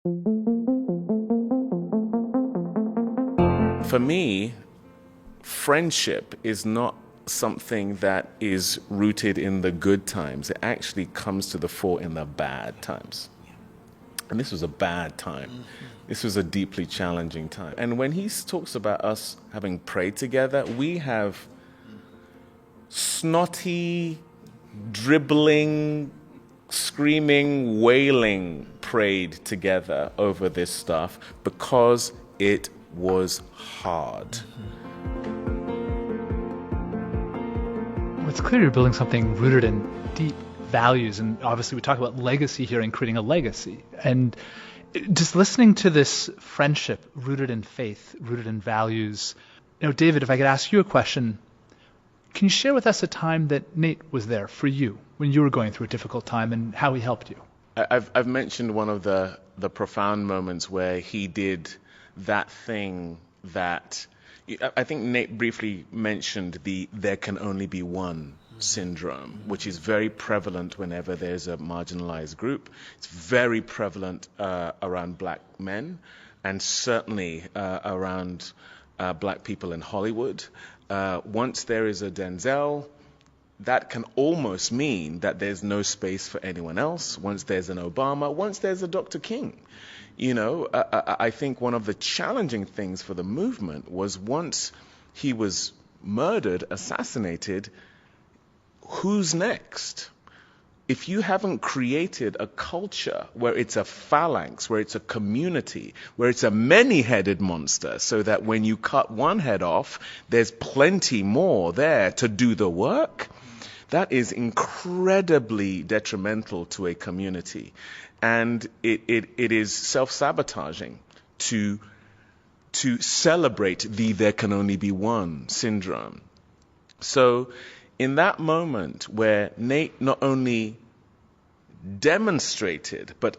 For me, friendship is not something that is rooted in the good times. It actually comes to the fore in the bad times. And this was a bad time. This was a deeply challenging time. And when he talks about us having prayed together, we have snotty, dribbling, screaming, wailing prayed together over this stuff because it was hard. Well, it's clear you're building something rooted in deep values, and obviously we talk about legacy here and creating a legacy. And just listening to this friendship rooted in faith, rooted in values, David, if I could ask you a question, can you share with us a time that Nate was there for you when you were going through a difficult time and how he helped you? I've mentioned one of the profound moments where he did that thing that I think Nate briefly mentioned, the there can only be one syndrome, which is very prevalent whenever there's a marginalized group. It's very prevalent around black men, and certainly around black people in Hollywood. Once there is a Denzel, that can almost mean that there's no space for anyone else. Once there's an Obama, once there's a Dr. King. I think one of the challenging things for the movement was once he was murdered, assassinated, who's next? If you haven't created a culture where it's a phalanx, where it's a community, where it's a many-headed monster, so that when you cut one head off, there's plenty more there to do the work, that is incredibly detrimental to a community. And it is self-sabotaging to celebrate the there can only be one syndrome. So in that moment where Nate not only demonstrated, but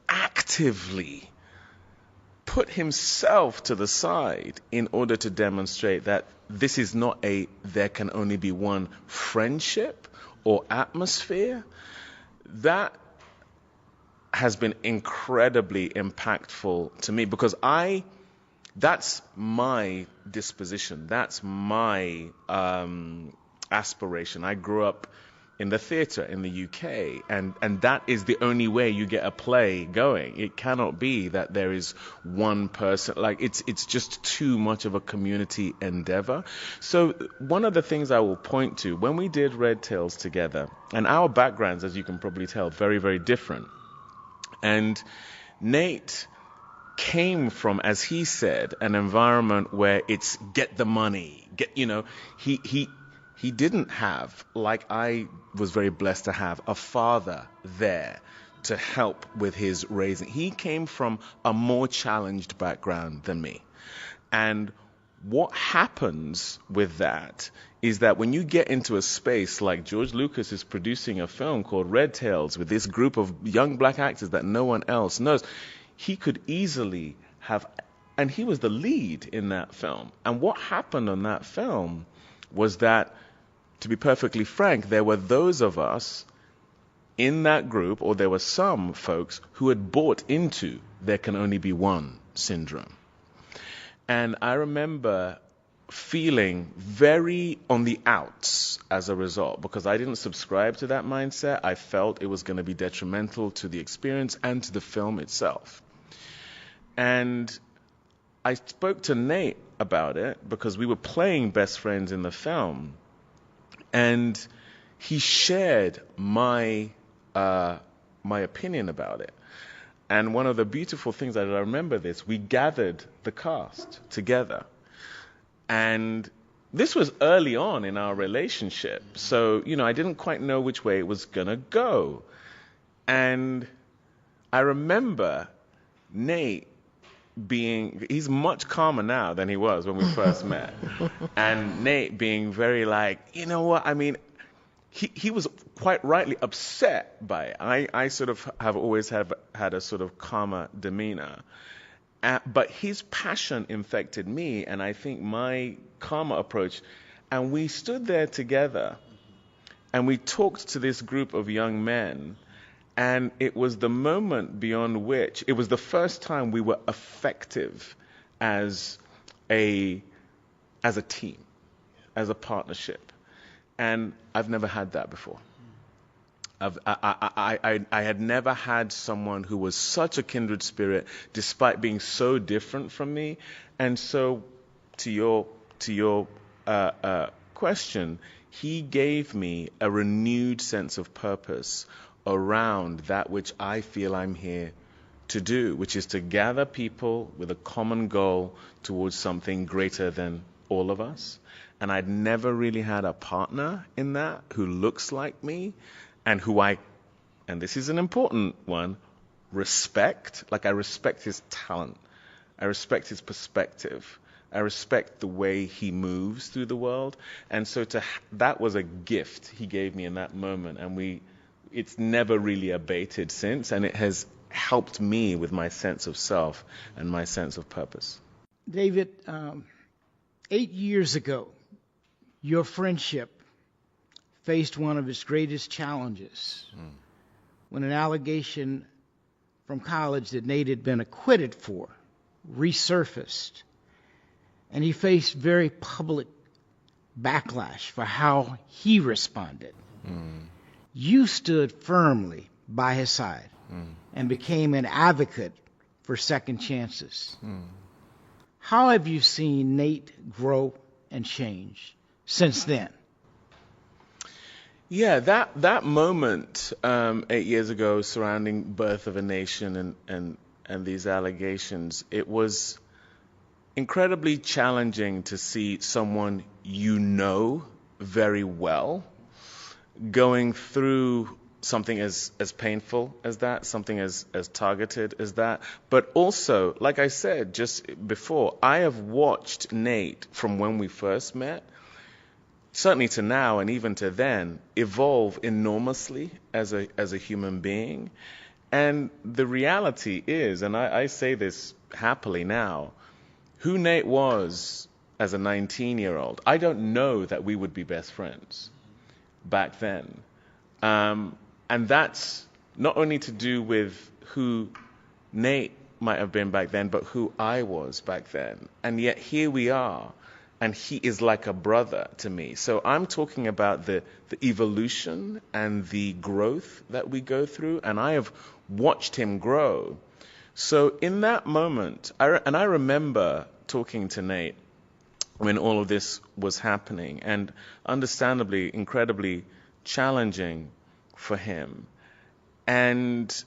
actively put himself to the side in order to demonstrate that this is not a there can only be one friendship or atmosphere, that has been incredibly impactful to me, because that's my disposition. That's my aspiration. I grew up in the theatre in the UK, and that is the only way you get a play going. It cannot be that there is one person. Like, it's just too much of a community endeavor. So one of the things I will point to, when we did Red Tails together, and our backgrounds, as you can probably tell, very, very different. And Nate came from, as he said, an environment where it's get the money, he didn't have, like I was very blessed to have, a father there to help with his raising. He came from a more challenged background than me. And what happens with that is that when you get into a space like George Lucas is producing a film called Red Tails with this group of young black actors that no one else knows, he could easily have, and he was the lead in that film. And what happened on that film was that, to be perfectly frank, there were those of us in that group, or there were some folks who had bought into there can only be one syndrome. And I remember feeling very on the outs as a result, because I didn't subscribe to that mindset. I felt it was going to be detrimental to the experience and to the film itself. And I spoke to Nate about it because we were playing best friends in the film, and he shared my opinion about it. And one of the beautiful things that I remember this, we gathered the cast together. And this was early on in our relationship. So, I didn't quite know which way it was going to go. And I remember Nate he's much calmer now than he was when we first met. And Nate being very like, you know what, I mean, he was quite rightly upset by it. I sort of have always had a sort of calmer demeanor. But his passion infected me, and I think my calmer approach. And we stood there together, and we talked to this group of young men, And it was the moment beyond which, it was the first time we were effective as a team, as a partnership. And I've never had that before. I had never had someone who was such a kindred spirit, despite being so different from me. And so, to your question, he gave me a renewed sense of purpose around that which I feel I'm here to do, which is to gather people with a common goal towards something greater than all of us. And I'd never really had a partner in that who looks like me and who and this is an important one, respect. Like, I respect his talent. I respect his perspective. I respect the way he moves through the world. And so that was a gift he gave me in that moment. And it's never really abated since. And it has helped me with my sense of self and my sense of purpose. David, 8 years ago, your friendship faced one of its greatest challenges when an allegation from college that Nate had been acquitted for resurfaced. And he faced very public backlash for how he responded. You stood firmly by his side and became an advocate for second chances. How have you seen Nate grow and change since then? Yeah, that moment 8 years ago surrounding Birth of a Nation and these allegations, it was incredibly challenging to see someone you know very well going through something as painful as that, something as targeted as that. But also, like I said just before, I have watched Nate from when we first met, certainly to now and even to then, evolve enormously as a human being. And the reality is, and I say this happily now, who Nate was as a 19-year-old, I don't know that we would be best friends back then. And that's not only to do with who Nate might have been back then, but who I was back then. And yet here we are, and he is like a brother to me. So I'm talking about the evolution and the growth that we go through, and I have watched him grow. So in that moment, I remember talking to Nate when all of this was happening, and understandably, incredibly challenging for him. And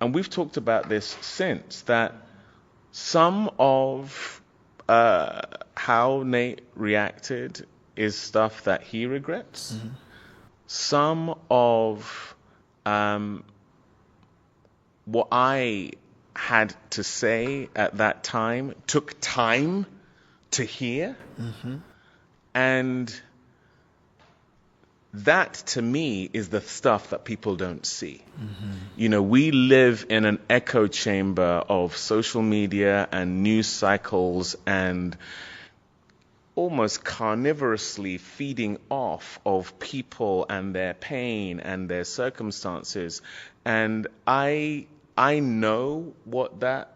we've talked about this since, that some of how Nate reacted is stuff that he regrets. Some of what I had to say at that time took time to hear. And that, to me, is the stuff that people don't see. You know, we live in an echo chamber of social media and news cycles and almost carnivorously feeding off of people and their pain and their circumstances. And I know what that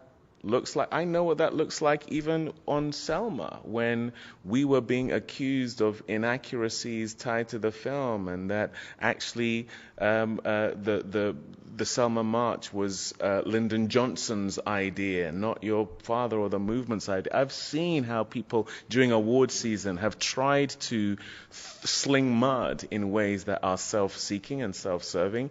looks like. I know what that looks like even on Selma, when we were being accused of inaccuracies tied to the film, and that actually the Selma March was Lyndon Johnson's idea, not your father or the movement's idea. I've seen how people during award season have tried to sling mud in ways that are self-seeking and self-serving.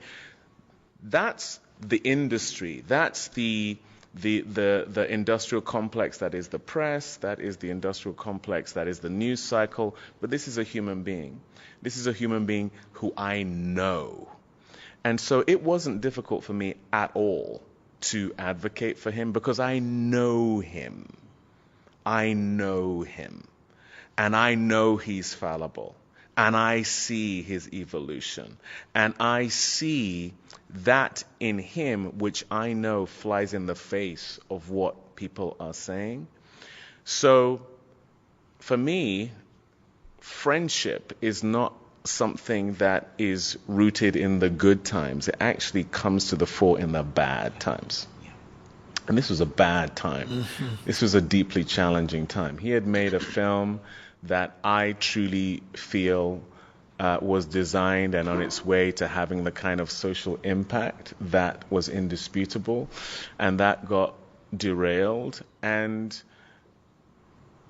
That's the industry. That's the industrial complex that is the press, that is the industrial complex that is the news cycle. But this is a human being. This is a human being who I know. And so it wasn't difficult for me at all to advocate for him, because I know him. I know him. And I know he's fallible. And I see his evolution. And I see that in him, which I know flies in the face of what people are saying. So, for me, friendship is not something that is rooted in the good times. It actually comes to the fore in the bad times. And this was a bad time. This was a deeply challenging time. He had made a film that I truly feel was designed and on its way to having the kind of social impact that was indisputable, and that got derailed. And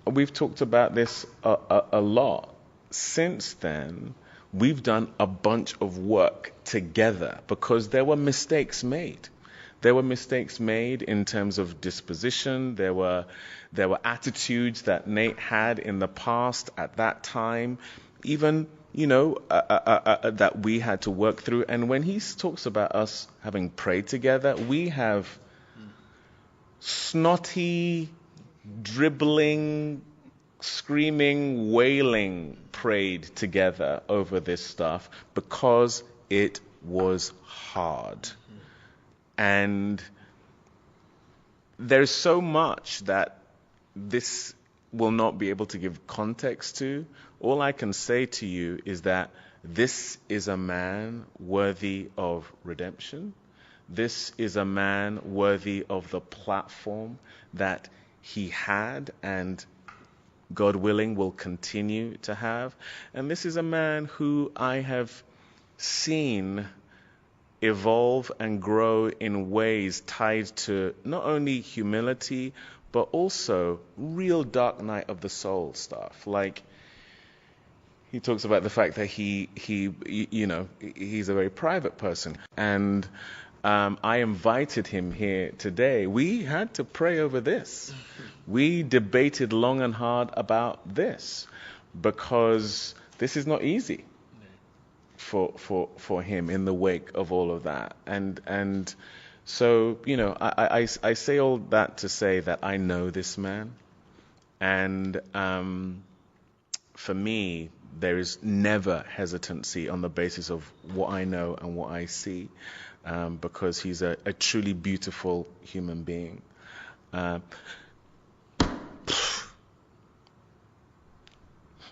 we've talked about this a lot. Since then, we've done a bunch of work together because there were mistakes made. There were mistakes made in terms of disposition. There were attitudes that Nate had in the past at that time, even, that we had to work through. And when he talks about us having prayed together, we have snotty, dribbling, screaming, wailing prayed together over this stuff because it was hard. And there's so much that this will not be able to give context to. All I can say to you is that this is a man worthy of redemption. This is a man worthy of the platform that he had and, God willing, will continue to have. And this is a man who I have seen evolve and grow in ways tied to not only humility, but also real dark night of the soul stuff. Like, he talks about the fact that he's a very private person. And I invited him here today. We had to pray over this. We debated long and hard about this because this is not easy for him in the wake of all of that. And so, I say all that to say that I know this man. And for me, there is never hesitancy on the basis of what I know and what I see, because he's a truly beautiful human being.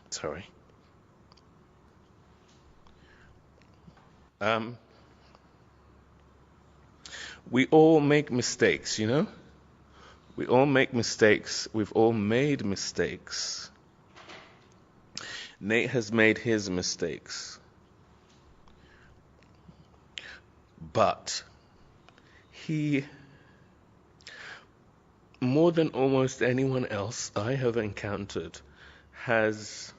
Sorry. We all make mistakes, We all make mistakes. We've all made mistakes. Nate has made his mistakes. But he, more than almost anyone else I have encountered, has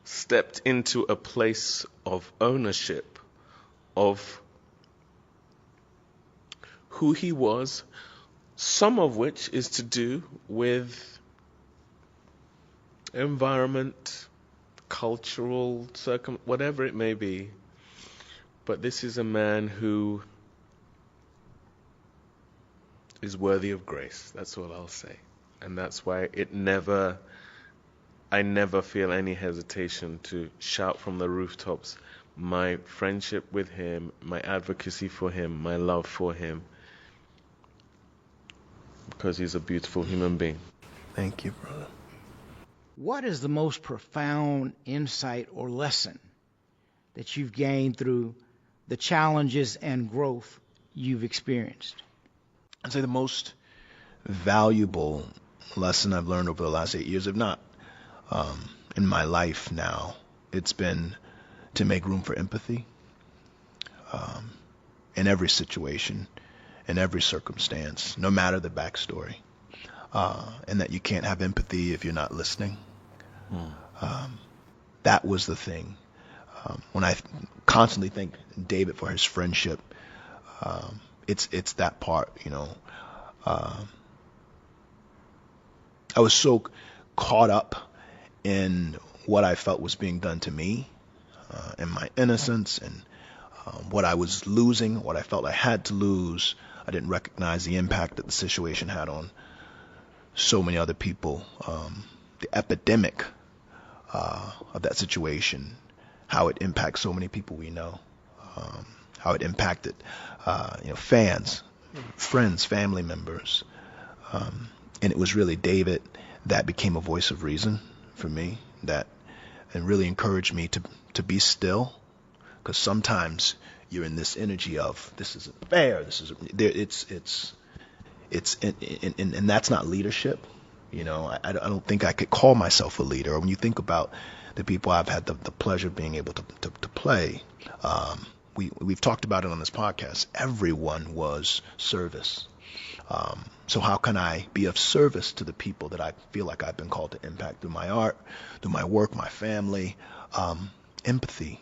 stepped into a place of ownership of who he was, some of which is to do with environment, cultural whatever it may be. But this is a man who is worthy of grace. That's all I'll say. And that's why I never feel any hesitation to shout from the rooftops my friendship with him, my advocacy for him, my love for him, because he's a beautiful human being. Thank you, brother. What is the most profound insight or lesson that you've gained through the challenges and growth you've experienced? I'd say the most valuable lesson I've learned over the last 8 years, if not in my life now, it's been to make room for empathy in every situation, in every circumstance, no matter the backstory, and that you can't have empathy if you're not listening. That was the thing. When I constantly thank David for his friendship, it's that part, I was so caught up in what I felt was being done to me, and my innocence, and what I was losing, what I felt I had to lose. I didn't recognize the impact that the situation had on so many other people, the epidemic of that situation, how it impacts so many people we know, how it impacted fans, friends, family members. And it was really David that became a voice of reason for me, that and really encouraged me to be still, because sometimes you're in this energy of this isn't fair. This is and that's not leadership. I don't think I could call myself a leader. When you think about the people I've had the pleasure of being able to play, we've talked about it on this podcast. Everyone was service. So how can I be of service to the people that I feel like I've been called to impact through my art, through my work, my family? Empathy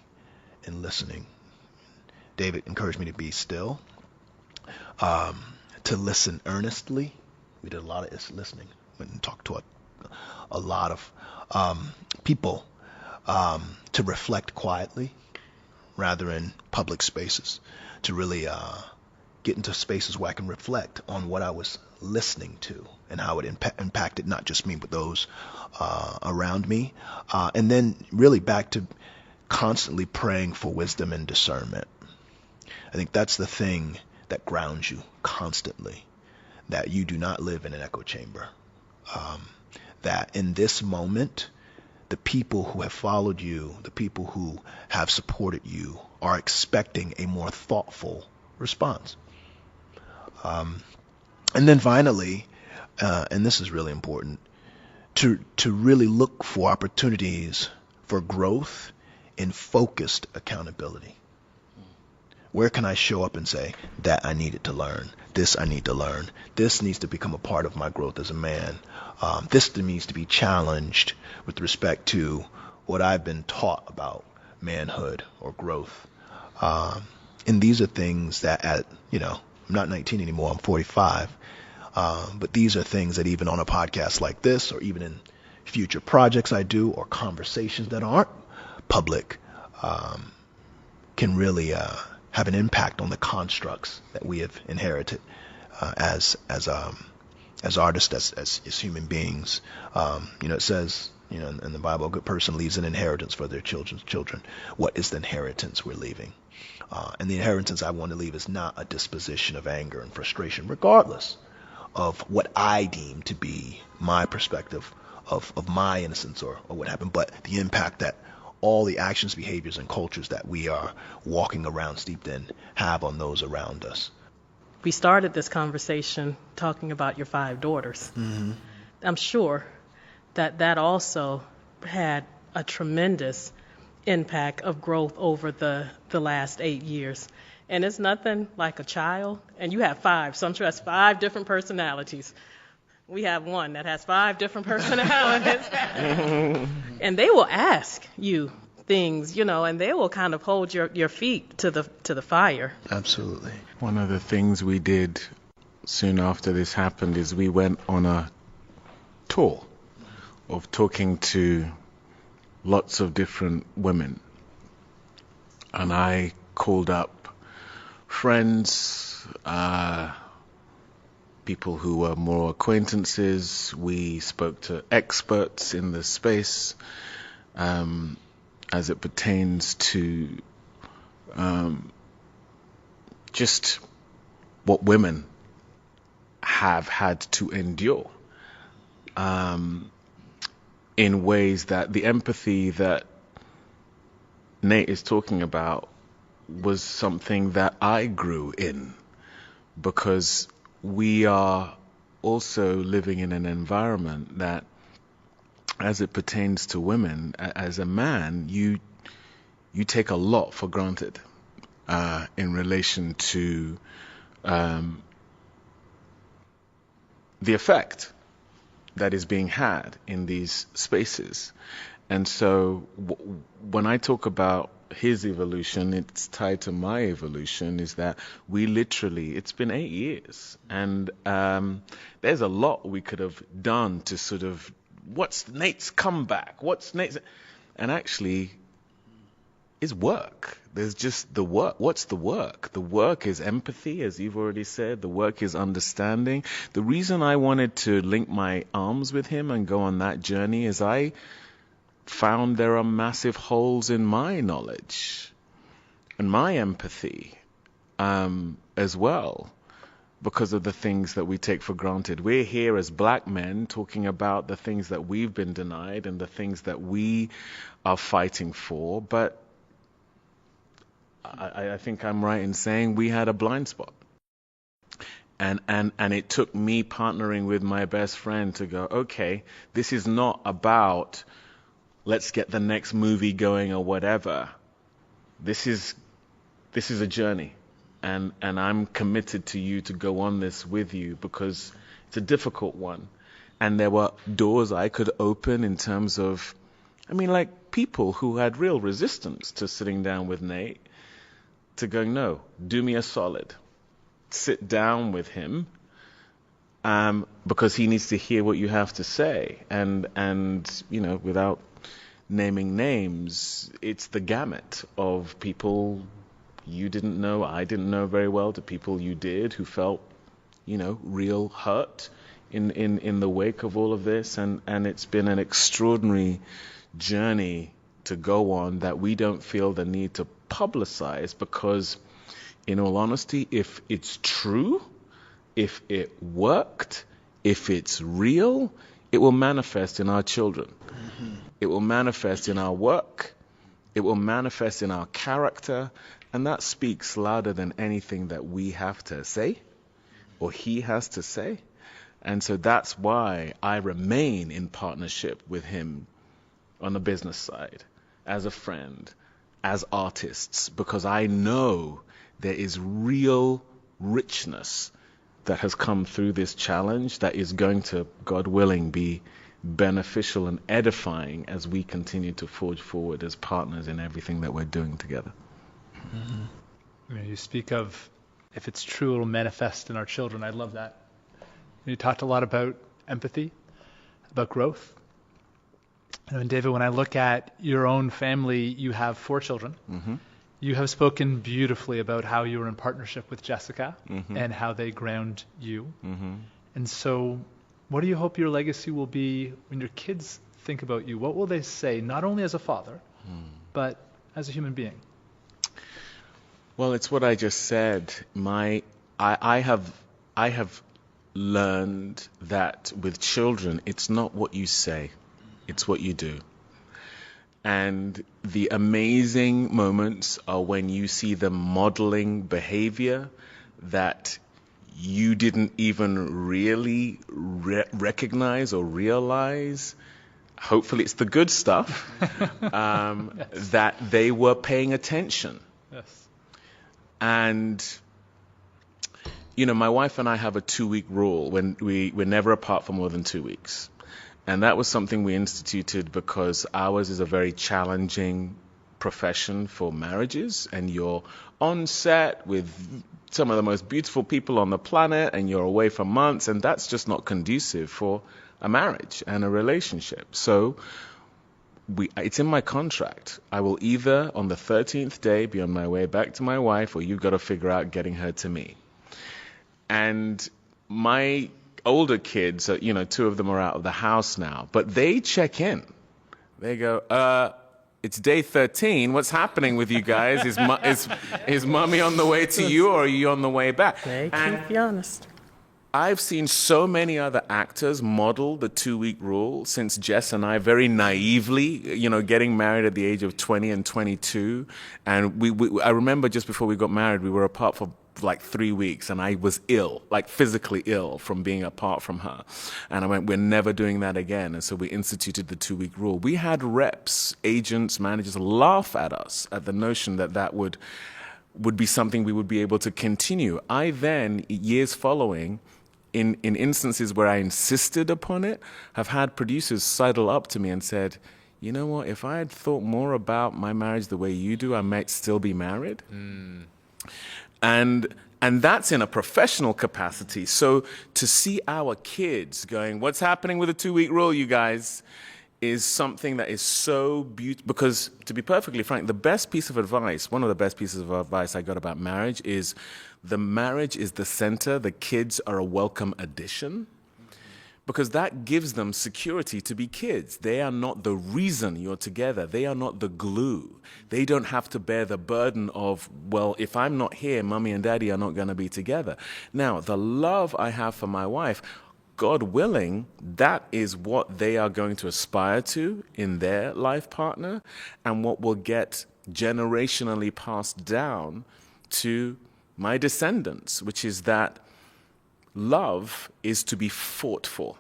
and listening. David encouraged me to be still, to listen earnestly. We did a lot of listening. Went and talked to a lot of people, to reflect quietly rather in public spaces, to really get into spaces where I can reflect on what I was listening to and how it impacted not just me, but those around me. And then really back to constantly praying for wisdom and discernment. I think that's the thing that grounds you constantly, that you do not live in an echo chamber. That in this moment, the people who have followed you, the people who have supported you, are expecting a more thoughtful response. And then finally, and this is really important, to really look for opportunities for growth in focused accountability. Where can I show up and say, that I needed to learn, this I need to learn, this needs to become a part of my growth as a man, this needs to be challenged with respect to what I've been taught about manhood or growth. And these are things that I'm not 19 anymore, I'm 45. But these are things that even on a podcast like this, or even in future projects I do, or conversations that aren't public, can really have an impact on the constructs that we have inherited as artists, as human beings. It says, in the Bible, a good person leaves an inheritance for their children's children. What is the inheritance we're leaving? And the inheritance I want to leave is not a disposition of anger and frustration, regardless of what I deem to be my perspective of my innocence or what happened, but the impact that all the actions, behaviors, and cultures that we are walking around steeped in have on those around us. We started this conversation talking about your 5 daughters. Mm-hmm. I'm sure that also had a tremendous impact of growth over the last 8 years. And it's nothing like a child. And you have 5, so I'm sure that's 5 different personalities. We have one that has 5 different personalities. And they will ask you things, and they will kind of hold your feet to the fire. Absolutely. One of the things we did soon after this happened is we went on a tour of talking to lots of different women. And I called up friends, people who were more acquaintances. We spoke to experts in the space as it pertains to just what women have had to endure, in ways that the empathy that Nate is talking about was something that I grew in, because we are also living in an environment that, as it pertains to women, as a man, you take a lot for granted in relation to the effect that is being had in these spaces. And so when I talk about his evolution, it's tied to my evolution, is that we literally, it's been 8 years, and there's a lot we could have done to sort of, what's Nate's comeback? What's Nate's? And actually, it's work. There's just the work. What's the work? The work is empathy, as you've already said. The work is understanding. The reason I wanted to link my arms with him and go on that journey is I found there are massive holes in my knowledge and my empathy as well. because of the things that we take for granted. We're here as black men talking about the things that we've been denied and the things that we are fighting for, but I think I'm right in saying we had a blind spot. And it took me partnering with my best friend to go, okay, this is not about let's get the next movie going or whatever. This is a journey. And I'm committed to you to go on this with you because it's a difficult one. And there were doors I could open in terms of, like people who had real resistance to sitting down with Nate, to going, no, do me a solid. Sit down with him because he needs to hear what you have to say. And without naming names, it's the gamut of people you didn't know, I didn't know very well, to people you did who felt, real hurt in the wake of all of this. And it's been an extraordinary journey to go on that we don't feel the need to publicize because, in all honesty, if it's true, if it worked, if it's real, it will manifest in our children. Mm-hmm. It will manifest in our work. It will manifest in our character. And that speaks louder than anything that we have to say or he has to say. And so that's why I remain in partnership with him on the business side, as a friend, as artists, because I know there is real richness that has come through this challenge that is going to, God willing, be beneficial and edifying as we continue to forge forward as partners in everything that we're doing together. Mm-hmm. You speak of, if it's true, it'll manifest in our children. I love that. You talked a lot about empathy, about growth. And David, when I look at your own family, you have 4 children. Mm-hmm. You have spoken beautifully about how you were in partnership with Jessica mm-hmm. and how they ground you. Mm-hmm. And so what do you hope your legacy will be when your kids think about you? What will they say, not only as a father, but as a human being? Well, it's what I just said. I have learned that with children, it's not what you say, it's what you do. And the amazing moments are when you see them modeling behavior that you didn't even really recognize or realize. Hopefully it's the good stuff, yes. That they were paying attention. Yes. And, my wife and I have a 2-week rule when we're never apart for more than 2 weeks. And that was something we instituted because ours is a very challenging profession for marriages, and you're on set with some of the most beautiful people on the planet, and you're away for months, and that's just not conducive for a marriage and a relationship. So it's in my contract. I will either on the 13th day be on my way back to my wife, or you've got to figure out getting her to me. And my older kids, 2 of them are out of the house now, but they check in. They go, it's day 13. What's happening with you guys? Is mommy on the way to you, or are you on the way back? They keep you honest. I've seen so many other actors model the 2-week rule since Jess and I very naively, getting married at the age of 20 and 22. And I remember just before we got married, we were apart for like 3 weeks, and I was ill, like physically ill from being apart from her. And I went, we're never doing that again. And so we instituted the 2-week rule. We had reps, agents, managers laugh at us at the notion that would be something we would be able to continue. I then, years following, in instances where I insisted upon it, have had producers sidle up to me and said, you know what, if I had thought more about my marriage the way you do, I might still be married. Mm. And that's in a professional capacity. So to see our kids going, what's happening with the 2-week rule, you guys, is something that is so beautiful. Because to be perfectly frank, one of the best pieces of advice I got about marriage is the marriage is the center. The kids are a welcome addition. because that gives them security to be kids. They are not the reason you're together. They are not the glue. They don't have to bear the burden of, well, if I'm not here, mommy and daddy are not going to be together. Now, the love I have for my wife, God willing, that is what they are going to aspire to in their life partner, and what will get generationally passed down to my descendants, which is that love is to be fought for.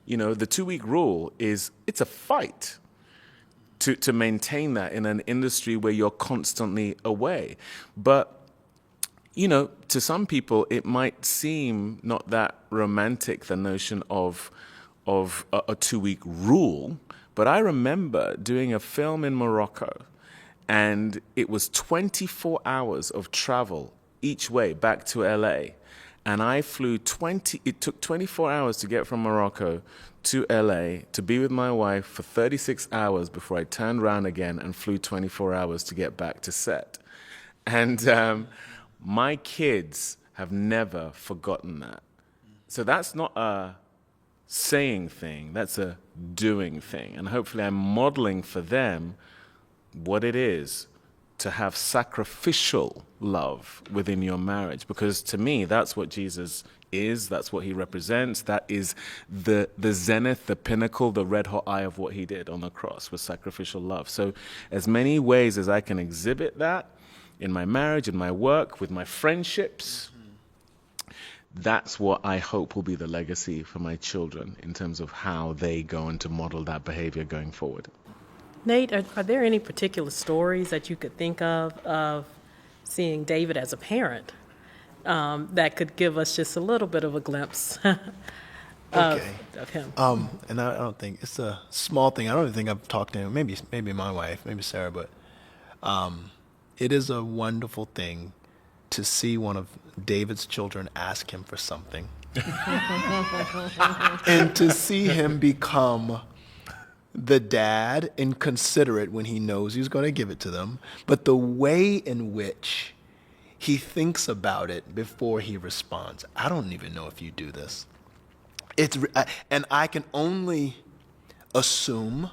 You know, the 2-week rule is, it's a fight to maintain that in an industry where you're constantly away. But, you know, to some people, it might seem not that romantic, the notion of a 2-week rule. But I remember doing a film in Morocco, and it was 24 hours of travel each way back to LA. And I flew it took 24 hours to get from Morocco to LA to be with my wife for 36 hours before I turned around again and flew 24 hours to get back to set. And my kids have never forgotten that. So that's not a saying thing, that's a doing thing. And hopefully I'm modeling for them what it is to have sacrificial love within your marriage. Because to me, that's what Jesus is, that's what he represents, that is the zenith, the pinnacle, the red hot eye of what he did on the cross, was sacrificial love. So as many ways as I can exhibit that in my marriage, in my work, with my friendships, that's what I hope will be the legacy for my children in terms of how they go on to model that behavior going forward. Nate, are there any particular stories that you could think of seeing David as a parent that could give us just a little bit of a glimpse of him? And I don't think, it's a small thing. I don't even think I've talked to him. Maybe my wife, maybe Sarah, but it is a wonderful thing to see one of David's children ask him for something. And to see him become the dad and considerate when he knows he's going to give it to them, but the way in which he thinks about it before he responds. I don't even know if you do this. And I can only assume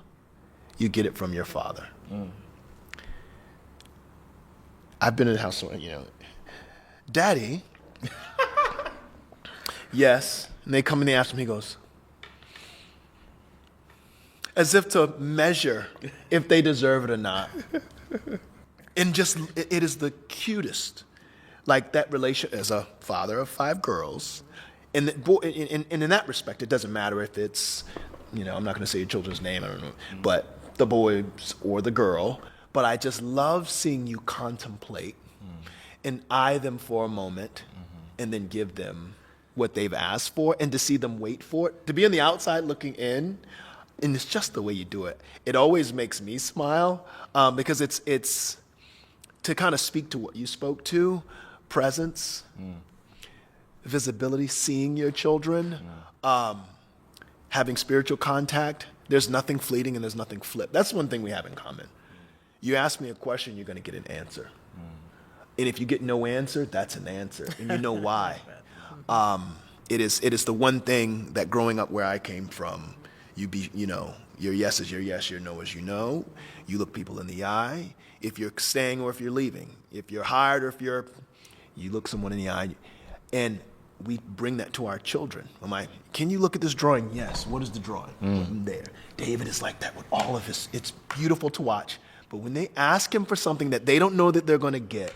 you get it from your father. I've been in the house, Daddy, yes. And they come and they ask him, he goes, as if to measure if they deserve it or not. And just, it is the cutest. Like that relation, as a father of 5 girls, and in that respect, it doesn't matter if it's, I'm not going to say your children's name, I don't know, but the boys or the girl. But I just love seeing you contemplate and eye them for a moment and then give them what they've asked for, and to see them wait for it. To be on the outside looking in, and it's just the way you do it. It always makes me smile because it's to kind of speak to what you spoke to, presence, visibility, seeing your children, having spiritual contact. There's nothing fleeting and there's nothing flipped. That's one thing we have in common. You ask me a question, you're going to get an answer. And if you get no answer, that's an answer, and you know why. It is the one thing that growing up where I came from, your yes is your yes, your no is your no. You look people in the eye. If you're staying or if you're leaving, if you're hired or you look someone in the eye. And we bring that to our children. Can you look at this drawing? Yes. What is the drawing? There. David is like that with all of his. It's beautiful to watch. But when they ask him for something that they don't know that they're going to get,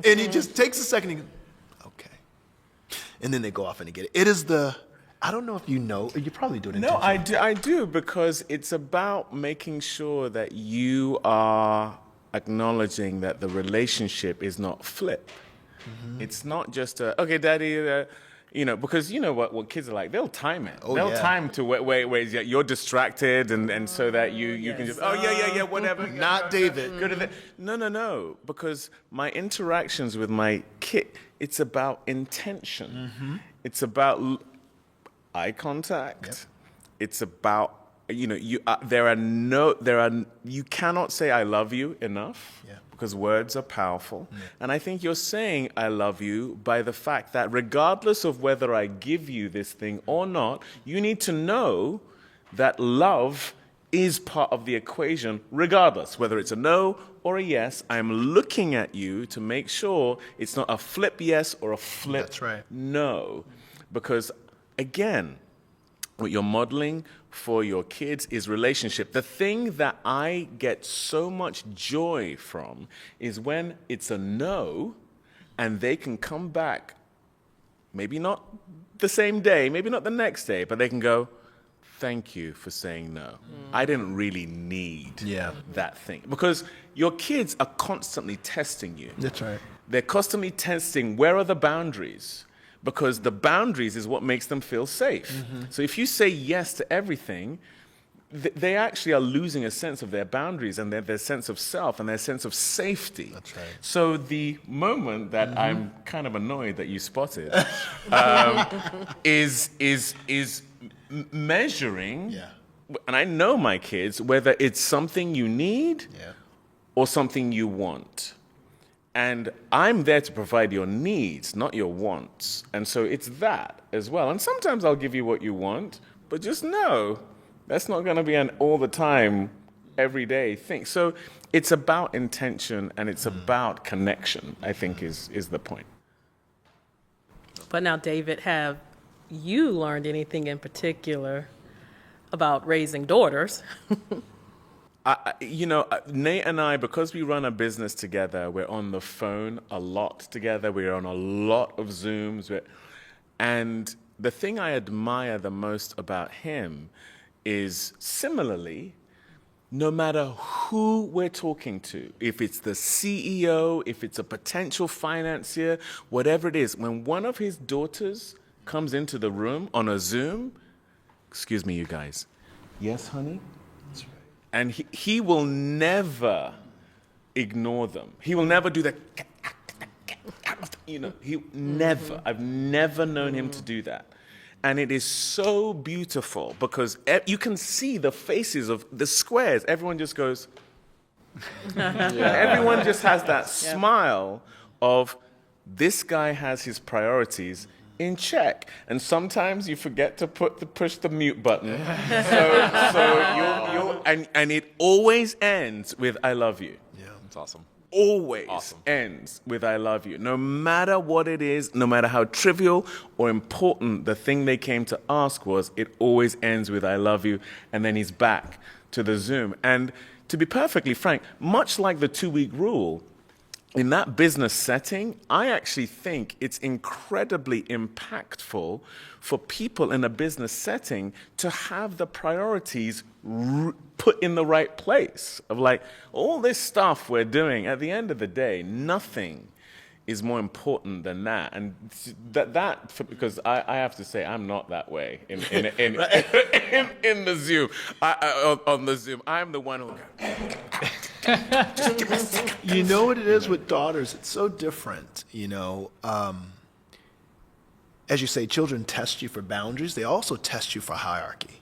and he just takes a second and he goes, okay. And then they go off and they get it. It is I don't know if you know, you probably do it intentionally. No, I do, because it's about making sure that you are acknowledging that the relationship is not flip. It's not just okay, daddy, because you know what kids are like. They'll time it. They'll time to where you're distracted, and so that you can just, whatever. Not David. Go to the, no, because my interactions with my kid, it's about intention. It's about eye contact. Yep. It's about you cannot say I love you enough. Yeah. because words are powerful. And I think you're saying I love you by the fact that regardless of whether I give you this thing or not, you need to know that love is part of the equation, regardless, whether it's a no or a yes. I'm looking at you to make sure it's not a flip yes or a flip no. Because, again, what you're modeling for your kids is relationship. The thing that I get so much joy from is when it's a no and they can come back, maybe not the same day, maybe not the next day, but they can go, thank you for saying no. I didn't really need that thing. Because your kids are constantly testing you. That's right. They're constantly testing where are the boundaries, because the boundaries is what makes them feel safe. So if you say yes to everything, they actually are losing a sense of their boundaries and their sense of self and their sense of safety. That's right. So the moment that I'm kind of annoyed that you spotted is measuring, and I know my kids, whether it's something you need or something you want. And I'm there to provide your needs, not your wants. And so it's that as well. And sometimes I'll give you what you want, but just know that's not going to be an all the time, everyday thing. So it's about intention and it's about connection, I think is the point. But now, David, have you learned anything in particular about raising daughters? Nate and I, because we run a business together, we're on the phone a lot together. We're on a lot of Zooms. And the thing I admire the most about him is, similarly, no matter who we're talking to, if it's the CEO, if it's a potential financier, whatever it is, when one of his daughters comes into the room on a Zoom, excuse me, you guys, yes, honey? And he will never ignore them. He will never do that. I've never known him to do that. And it is so beautiful because you can see the faces of the squares. Everyone just goes, everyone just has that smile of this guy has his priorities in check. And sometimes you forget to push the mute button. And it always ends with I love you. Yeah, that's awesome. Always ends with I love you. No matter what it is, no matter how trivial or important the thing they came to ask was, it always ends with I love you. And then he's back to the Zoom. And to be perfectly frank, much like the 2-week rule, in that business setting, I actually think it's incredibly impactful for people in a business setting to have the priorities put in the right place. Of like, all this stuff we're doing, at the end of the day, nothing is more important than that. And because I have to say, I'm not that way in the Zoom. On the Zoom, I'm the one who... You know what it is with daughters? It's so different, as you say, children test you for boundaries. They also test you for hierarchy.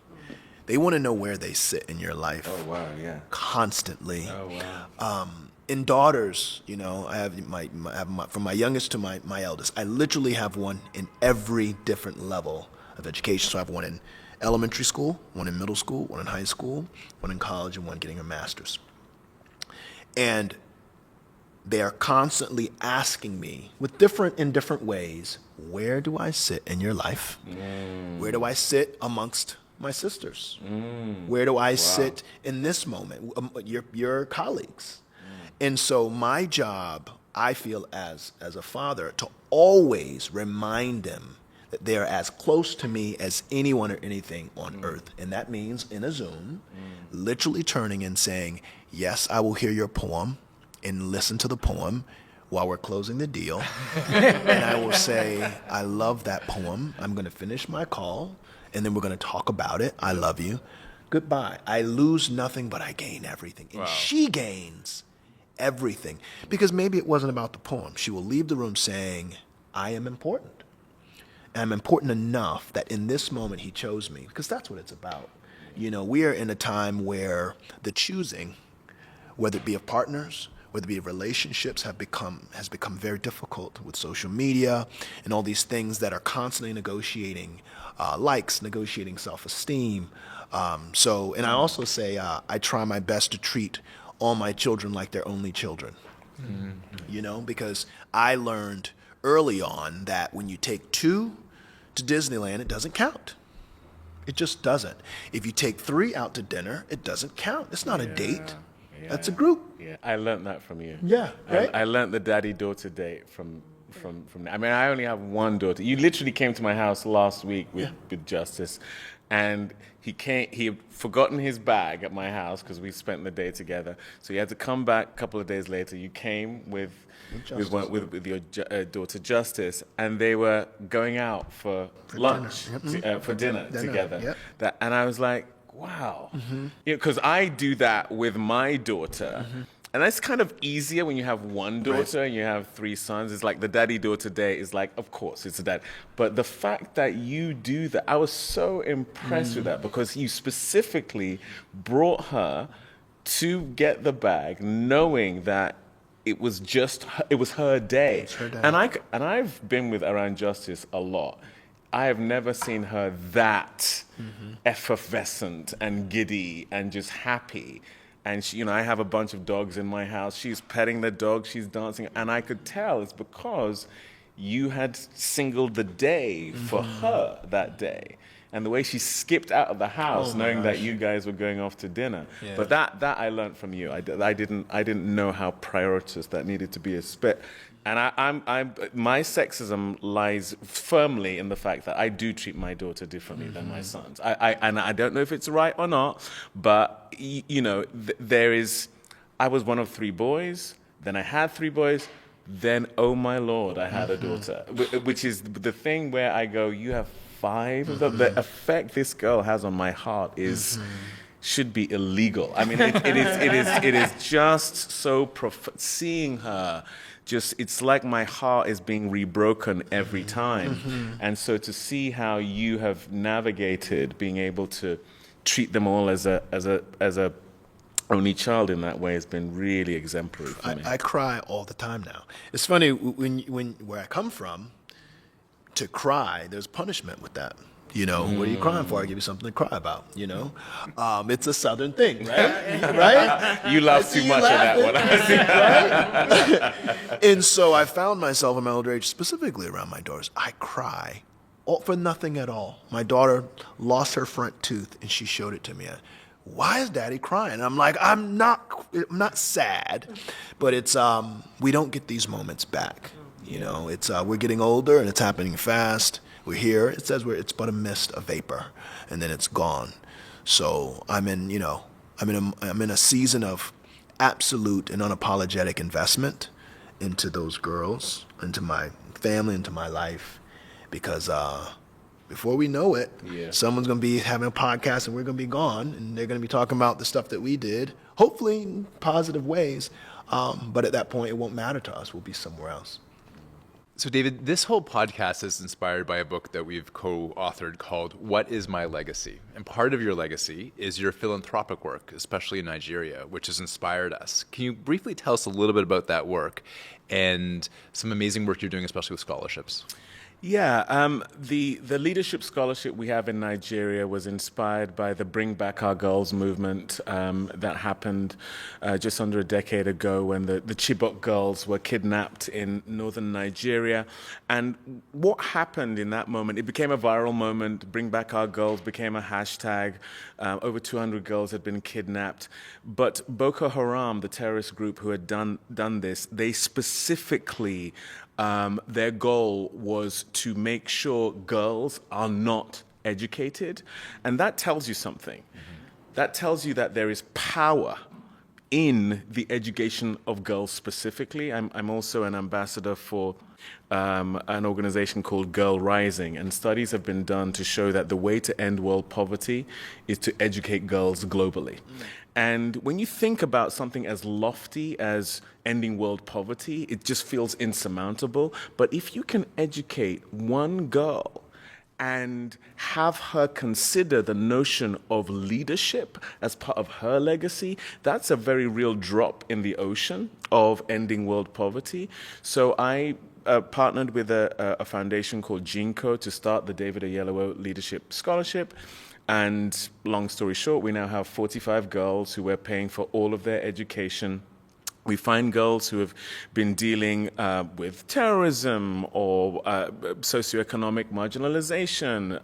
They want to know where they sit in your life. Oh, wow, yeah. Constantly. Oh, wow. In daughters, I have from my youngest to my eldest, I literally have one in every different level of education. So I have one in elementary school, one in middle school, one in high school, one in college, and one getting a master's. And they are constantly asking me, in different ways, where do I sit in your life? Where do I sit amongst my sisters? Where do I sit in this moment? Your colleagues. And so my job, I feel as a father, to always remind them that they are as close to me as anyone or anything on earth. And that means in a Zoom, literally turning and saying, yes, I will hear your poem and listen to the poem while we're closing the deal. And I will say, I love that poem. I'm going to finish my call, and then we're going to talk about it. I love you. Goodbye. I lose nothing, but I gain everything. And she gains everything. Because maybe it wasn't about the poem. She will leave the room saying, I am important. And I'm important enough that in this moment he chose me. Because that's what it's about. We are in a time where the choosing, whether it be of partners, whether it be relationships, has become very difficult with social media and all these things that are constantly negotiating likes, negotiating self-esteem. And I also say I try my best to treat all my children like they're only children. Mm-hmm. Because I learned early on that when you take 2 to Disneyland, it doesn't count. It just doesn't. If you take 3 out to dinner, it doesn't count. It's not a date. Yeah. That's a group. Yeah, I learned that from you. Yeah, right? I learned the daddy-daughter date from I mean, I only have one daughter. You literally came to my house last week with Justice, and he had forgotten his bag at my house because we spent the day together. So he had to come back a couple of days later. You came with your daughter Justice, and they were going out for lunch, for dinner together. Yep. And I was like, wow. Because I do that with my daughter. And that's kind of easier when you have one daughter and you have 3 sons. It's like the daddy-daughter day is like, of course, it's a dad. But the fact that you do that, I was so impressed with that because you specifically brought her to get the bag knowing that it was her day. It's her day. And I've been around Justice a lot. I have never seen her that effervescent and giddy and just happy. And she, I have a bunch of dogs in my house. She's petting the dog, she's dancing, and I could tell it's because you had singled the day for her that day. And the way she skipped out of the house, knowing that you guys were going off to dinner. Yeah. But that I learned from you. I didn't know how prioritous that needed to be. And my sexism lies firmly in the fact that I do treat my daughter differently than my sons. I don't know if it's right or not, but I was one of 3 boys. Then I had 3 boys. Then, oh my Lord, I had a daughter, which is the thing where I go, you have 5. The effect this girl has on my heart should be illegal. I mean, it is just so seeing her. It's like my heart is being rebroken every time. And so to see how you have navigated being able to treat them all as a only child in that way has been really exemplary for me. I cry all the time now. It's funny when where I come from, to cry, there's punishment with that. What are you crying for? I give you something to cry about. It's a Southern thing, right? Right? You laugh too much at that one. Right? And so I found myself in my older age, specifically around my daughters. I cry for nothing at all. My daughter lost her front tooth, and she showed it to me. Why is Daddy crying? And I'm like, I'm not sad, but it's we don't get these moments back. It's we're getting older, and it's happening fast. We're here. It says it's but a mist, a vapor, and then it's gone. So I'm in a season of absolute and unapologetic investment into those girls, into my family, into my life, because before we know it, someone's going to be having a podcast and we're going to be gone, and they're going to be talking about the stuff that we did, hopefully in positive ways. But at that point, it won't matter to us. We'll be somewhere else. So, David, this whole podcast is inspired by a book that we've co-authored called What is My Legacy? And part of your legacy is your philanthropic work, especially in Nigeria, which has inspired us. Can you briefly tell us a little bit about that work and some amazing work you're doing, especially with scholarships? Yeah, the leadership scholarship we have in Nigeria was inspired by the Bring Back Our Girls movement that happened just under a decade ago when the Chibok girls were kidnapped in northern Nigeria. And what happened in that moment, it became a viral moment. Bring Back Our Girls became a hashtag. Over 200 girls had been kidnapped. But Boko Haram, the terrorist group who had done this, they specifically their goal was to make sure girls are not educated. And that tells you something. That tells you that there is power in the education of girls specifically. I'm also an ambassador for an organization called Girl Rising, and studies have been done to show that the way to end world poverty is to educate girls globally. And when you think about something as lofty as ending world poverty, it just feels insurmountable. But if you can educate one girl and have her consider the notion of leadership as part of her legacy, that's a very real drop in the ocean of ending world poverty. So I partnered with a foundation called GENCO to start the David Oyelowo Leadership Scholarship. And long story short, we now have 45 girls who we're paying for all of their education. We find girls who have been dealing with terrorism or socioeconomic marginalization,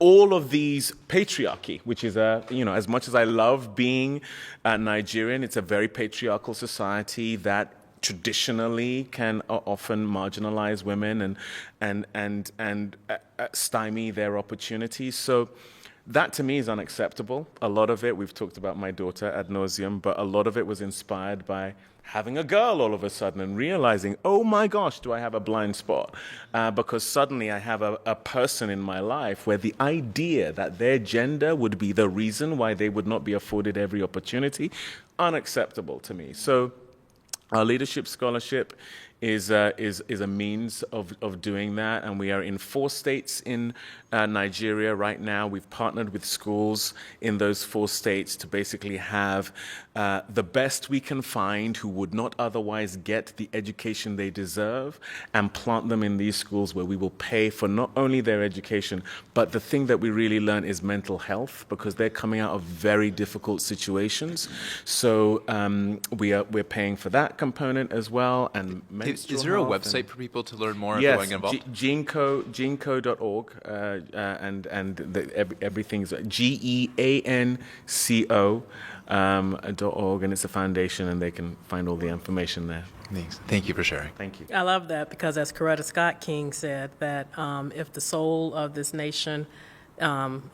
all of these patriarchy, which is as much as I love being Nigerian, it's a very patriarchal society that traditionally can often marginalize women and stymie their opportunities. So that to me is unacceptable. A lot of it, we've talked about my daughter ad nauseum, but a lot of it was inspired by having a girl all of a sudden and realizing, oh my gosh, do I have a blind spot? Because suddenly I have a person in my life where the idea that their gender would be the reason why they would not be afforded every opportunity, unacceptable to me. So our leadership scholarship is a means of doing that, and we are in 4 states in Nigeria right now. We've partnered with schools in those 4 states to basically have the best we can find who would not otherwise get the education they deserve and plant them in these schools where we will pay for not only their education, but the thing that we really learn is mental health, because they're coming out of very difficult situations. So we're paying for that component as well. And is there a website for people to learn more yes, about getting involved? GENCO.org, and everything's GEANCO.org, and it's a foundation, and they can find all the information there. Thanks. Thank you for sharing. Thank you. I love that, because as Coretta Scott King said, that if the soul of this nation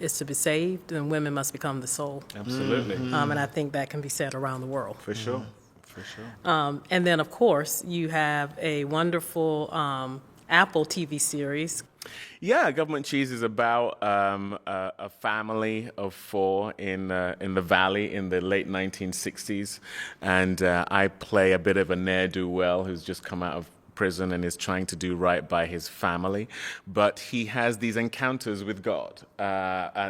is to be saved, then women must become the soul. Absolutely. And I think that can be said around the world. For sure. For sure. And then, of course, you have a wonderful Apple TV series. Yeah, Government Cheese is about a family of 4 in the Valley in the late 1960s, and I play a bit of a ne'er-do-well who's just come out of prison and is trying to do right by his family, but he has these encounters with God.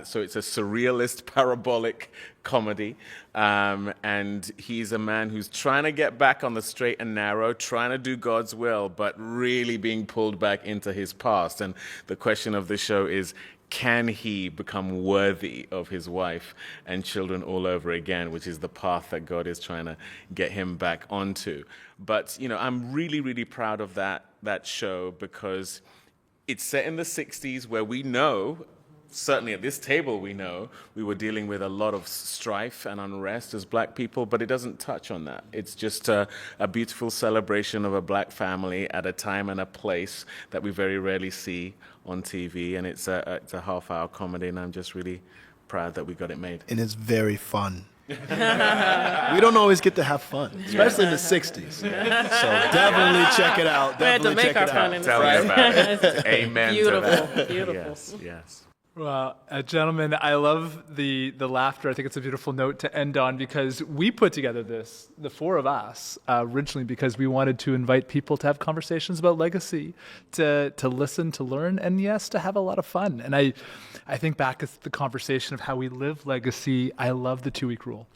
So it's a surrealist, parabolic comedy, and he's a man who's trying to get back on the straight and narrow, trying to do God's will, but really being pulled back into his past. And the question of the show is, can he become worthy of his wife and children all over again, which is the path that God is trying to get him back onto. But, I'm really, really proud of that show, because it's set in the 60s, where we know, certainly at this table we know, we were dealing with a lot of strife and unrest as black people, but it doesn't touch on that. It's just a beautiful celebration of a black family at a time and a place that we very rarely see on TV, and it's a half-hour comedy, and I'm just really proud that we got it made. And it's very fun. We don't always get to have fun, especially in the 60s. So definitely check it out. Definitely check it out. Tell me about it. Amen to that. Beautiful. Yes. Well, gentlemen, I love the laughter. I think it's a beautiful note to end on, because we put together this, the 4 of us, originally because we wanted to invite people to have conversations about legacy, to listen, to learn, and yes, to have a lot of fun. And I think back at the conversation of how we live legacy. I love the 2-week rule.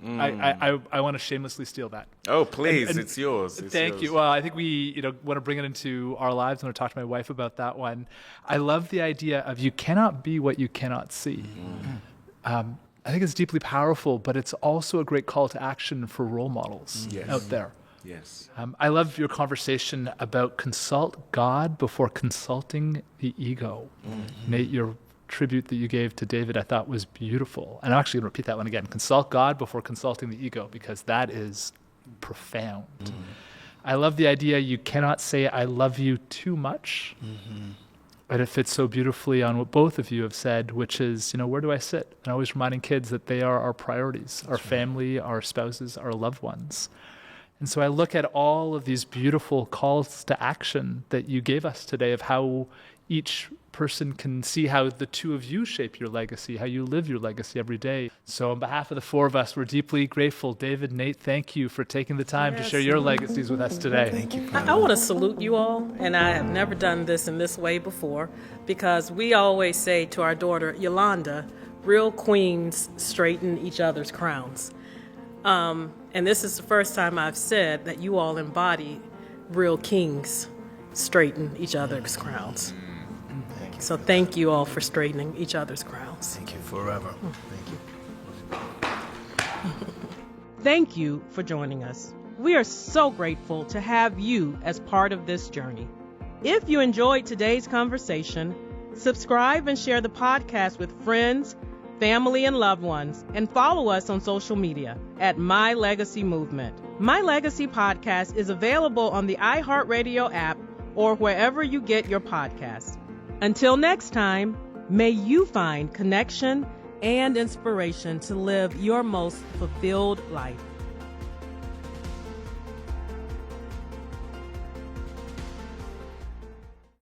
I want to shamelessly steal that. Oh, please, and it's yours. Thank you. Well, I think we want to bring it into our lives. I want to talk to my wife about that one. I love the idea of you cannot be what you cannot see. I think it's deeply powerful, but it's also a great call to action for role models out there. Yes. I love your conversation about consult God before consulting the ego. Nate, your tribute that you gave to David, I thought was beautiful. And I'm actually going to repeat that one again. Consult God before consulting the ego, because that is profound. I love the idea you cannot say I love you too much. And it fits so beautifully on what both of you have said, which is, where do I sit? And always reminding kids that they are our priorities, our family, our spouses, our loved ones. And so I look at all of these beautiful calls to action that you gave us today of how each person can see how the two of you shape your legacy, how you live your legacy every day. So on behalf of the four of us, we're deeply grateful. David, Nate, thank you for taking the time to share your legacies with us today. Thank you. I want to salute you all, and I have never done this in this way before, because we always say to our daughter, Yolanda, real queens straighten each other's crowns. And this is the first time I've said that you all embody real kings straighten each other's crowns. So thank you all for straightening each other's crowns. Thank you forever. Thank you. Thank you for joining us. We are so grateful to have you as part of this journey. If you enjoyed today's conversation, subscribe and share the podcast with friends, family, and loved ones, and follow us on social media at My Legacy Movement. My Legacy Podcast is available on the iHeartRadio app or wherever you get your podcasts. Until next time, may you find connection and inspiration to live your most fulfilled life.